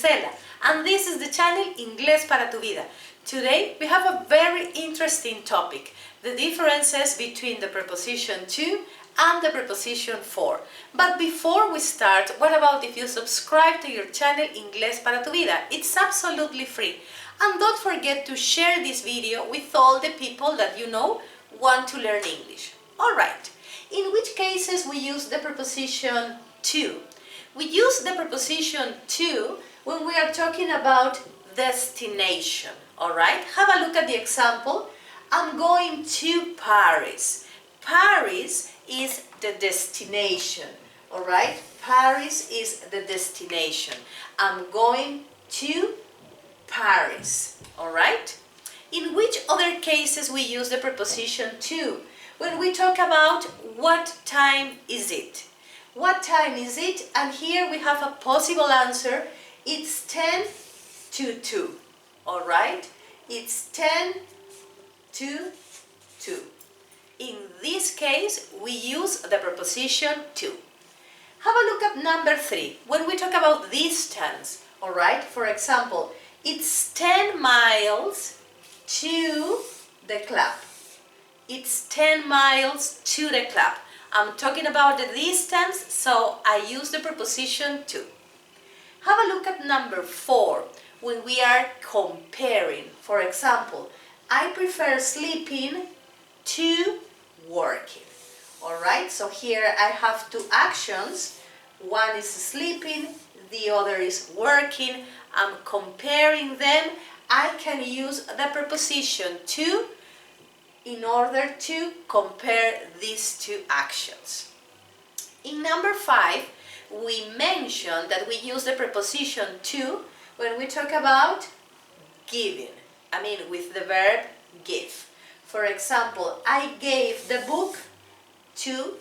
Gisela, and this is the channel Inglés para tu vida. Today we have a very interesting topic, the differences between the preposition to and the preposition for. But before we start, what about if you subscribe to your channel Inglés para tu vida? It's absolutely free. And don't forget to share this video with all the people that you know want to learn English. Alright, in which cases we use the preposition to? We use the preposition to when we are talking about destination. Alright, have a look at the example. I'm going to Paris. Paris is the destination. Alright, Paris is the destination. I'm going to Paris. Alright? In which other cases we use the preposition to? When we talk about what time is it? What time is it? And here we have a possible answer. It's 10 to 2. Alright? It's 10 to 2. In this case, we use the preposition to. Have a look at number 3. When we talk about distance, alright? For example, it's 10 miles to the club. It's 10 miles to the club. I'm talking about the distance, so I use the preposition to. Have a look at number 4, when we are comparing. For example, I prefer sleeping to working. Alright, so here I have two actions. One is sleeping, the other is working. I'm comparing them. I can use the preposition to in order to compare these two actions. In number 5, we mentioned that we use the preposition to when we talk about giving. I mean with the verb give. For example, I gave the book to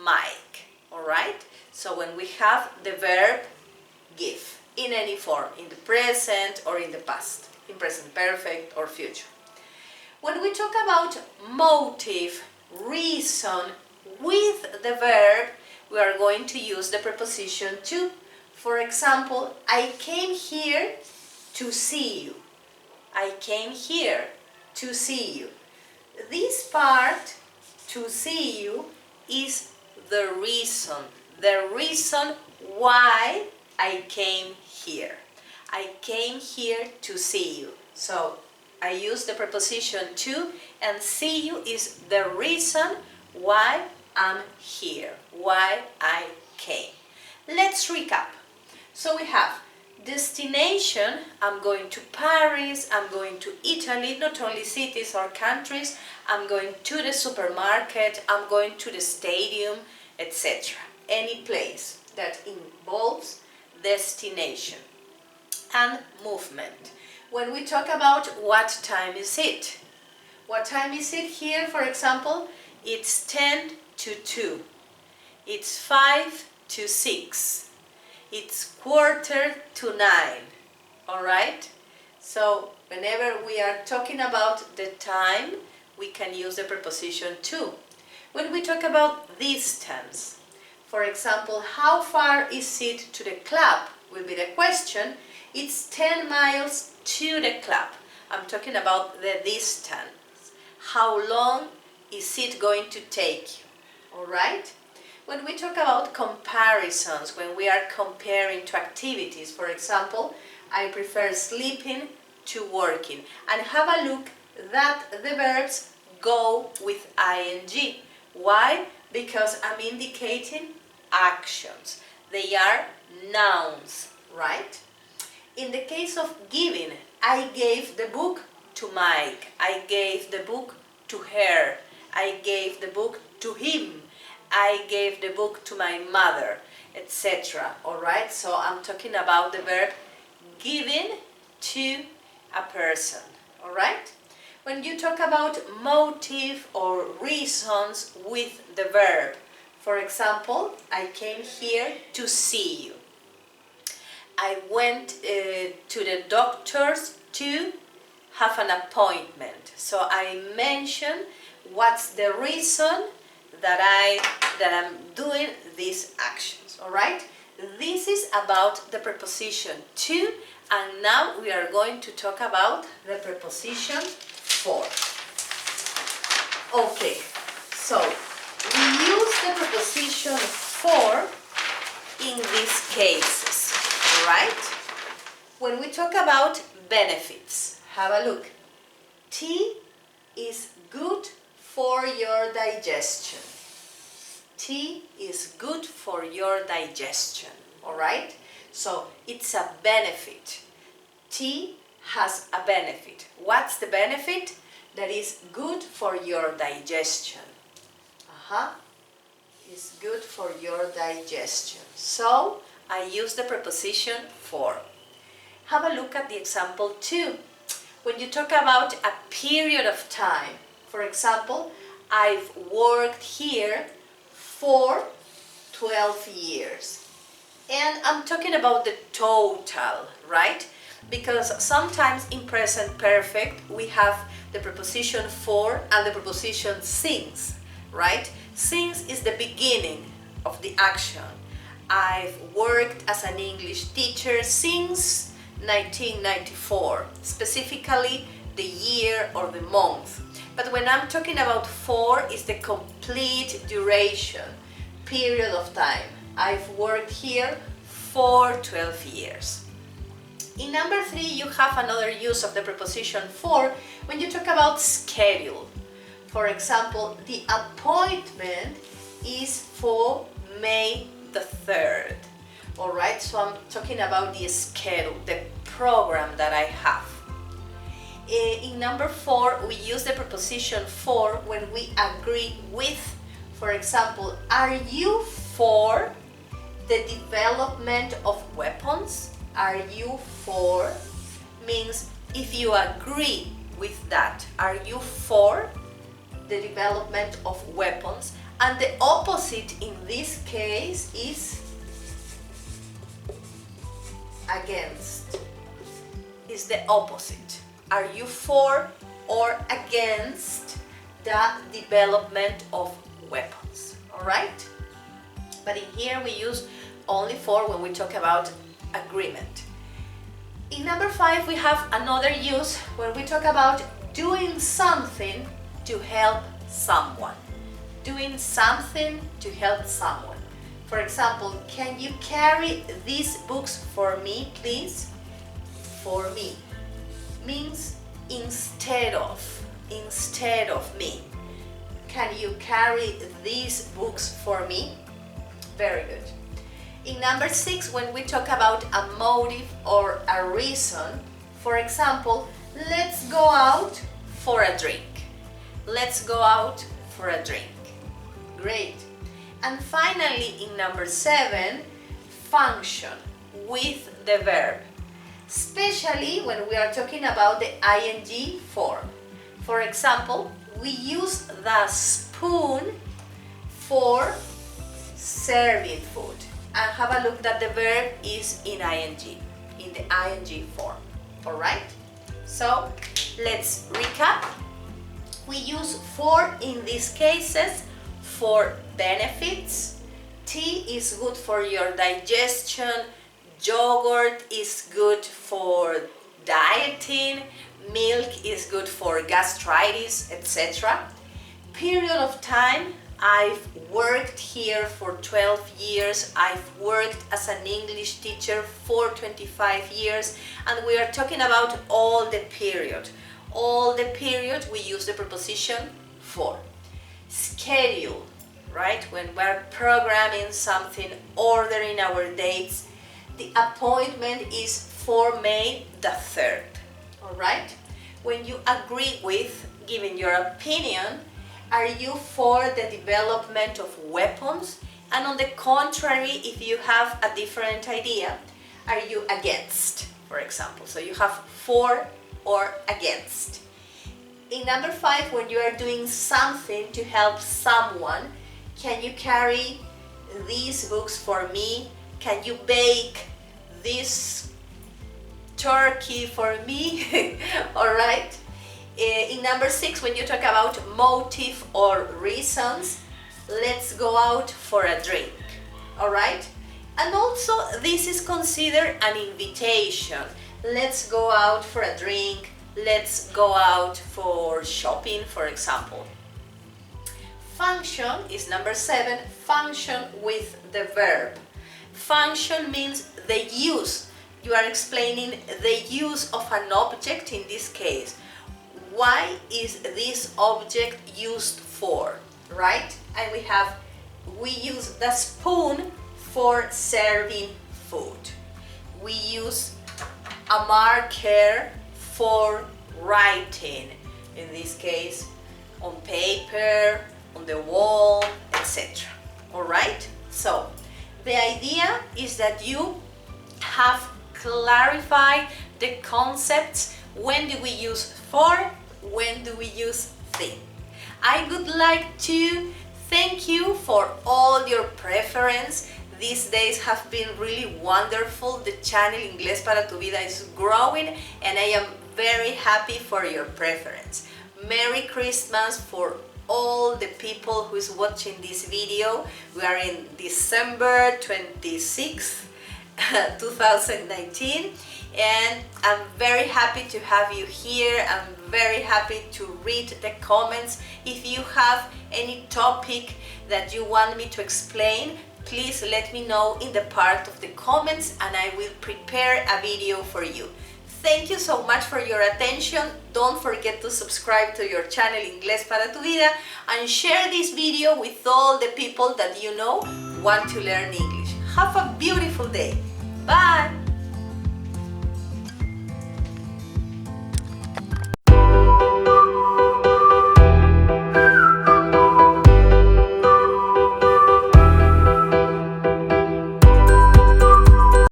Mike. Alright? So when we have the verb give in any form, in the present or in the past, in present perfect or future. When we talk about motive, reason, with the verb, we are going to use the preposition to. For example, I came here to see you. I came here to see you. This part, to see you, is the reason why I came here. I came here to see you. So I use the preposition to, and see you is the reason why I'm here, why I came. Let's recap. So we have destination, I'm going to Paris, I'm going to Italy, not only cities or countries, I'm going to the supermarket, I'm going to the stadium, etc. Any place that involves destination. And movement. When we talk about what time is it? What time is it here, for example? It's 10 to 2. It's 5 to 6. It's quarter to 9. Alright? So whenever we are talking about the time, we can use the preposition to. When we talk about distance, for example, how far is it to the club? Will be the question. It's 10 miles to the club. I'm talking about the distance. How long is it going to take you? Alright? When we talk about comparisons, when we are comparing two activities, for example, I prefer sleeping to working. And have a look that the verbs go with ing. Why? Because I'm indicating actions. They are nouns, right? In the case of giving, I gave the book to Mike. I gave the book to her. I gave the book to him. I gave the book to my mother, etc. Alright, so I'm talking about the verb giving to a person. Alright? When you talk about motive or reasons with the verb, for example, I came here to see you. I went to the doctor's to have an appointment. So I mention what's the reason that I'm doing these actions. All right? this is about the preposition to, and now we are going to talk about the preposition for. Okay, so we use the preposition for in these cases, right? When we talk about benefits, have a look. Tea is good for your digestion. Tea is good for your digestion, all right? So it's a benefit. Tea has a benefit. What's the benefit? That is good for your digestion. It's good for your digestion. So I use the preposition for. Have a look at the example 2. When you talk about a period of time, for example, I've worked here for 12 years. And I'm talking about the total, right? Because sometimes in present perfect we have the preposition for and the preposition since, right? Since is the beginning of the action. I've worked as an English teacher since 1994, specifically the year or the month. But when I'm talking about for, it's the complete duration, period of time. I've worked here for 12 years. In number 3, you have another use of the preposition for when you talk about schedule. For example, the appointment is for May the 3rd. All right, so I'm talking about the schedule, the program that I have. In number 4, we use the preposition for when we agree with. For example, are you for the development of weapons? Are you for means if you agree with that. Are you for the development of weapons? And the opposite in this case is against. Is the opposite. Are you for or against the development of weapons? All right? But in here we use only for when we talk about agreement. In number 5, we have another use when we talk about doing something to help someone. Doing something to help someone. For example, can you carry these books for me, please? For me means instead of me. Can you carry these books for me? Very good. In number 6, when we talk about a motive or a reason, for example, let's go out for a drink. Let's go out for a drink. Great. And finally, in number 7, function with the verb, especially when we are talking about the ing form. For example, we use the spoon for serving food. And have a look that the verb is in ing, in the ing form. All right? So let's recap. We use for in these cases for benefits. Tea is good for your digestion. Yogurt is good for dieting. Milk is good for gastritis, etc. Period of time. I've worked here for 12 years. I've worked as an English teacher for 25 years. And we are talking about all the period. All the period we use the preposition for. Schedule, right? When we're programming something, ordering our dates, the appointment is for May the 3rd. All right? When you agree with giving your opinion, are you for the development of weapons? And on the contrary, if you have a different idea, are you against, for example? So you have for or against. In number 5, when you are doing something to help someone, can you carry these books for me? Can you bake this turkey for me? All right. In number 6, when you talk about motive or reasons, let's go out for a drink. All right. And also this is considered an invitation. Let's go out for a drink, let's go out for shopping, for example. Function is number 7, function with the verb. Function means the use. You are explaining the use of an object in this case. Why is this object used for, right? And we use the spoon for serving food. We use a marker for writing, in this case on paper, on the wall, etc. Alright? So the idea is that you have clarified the concepts. When do we use for? When do we use the? I would like to thank you for all your preference. These days have been really wonderful. The channel Inglés para tu Vida is growing and I am very happy for your preference. Merry Christmas for all the people who is watching this video. We are in December 26th, 2019, and I'm very happy to have you here. I'm very happy to read the comments. If you have any topic that you want me to explain, please let me know in the part of the comments and I will prepare a video for you. Thank you so much for your attention. Don't forget to subscribe to your channel Inglés para tu Vida and share this video with all the people that you know want to learn English. Have a beautiful day. Bye!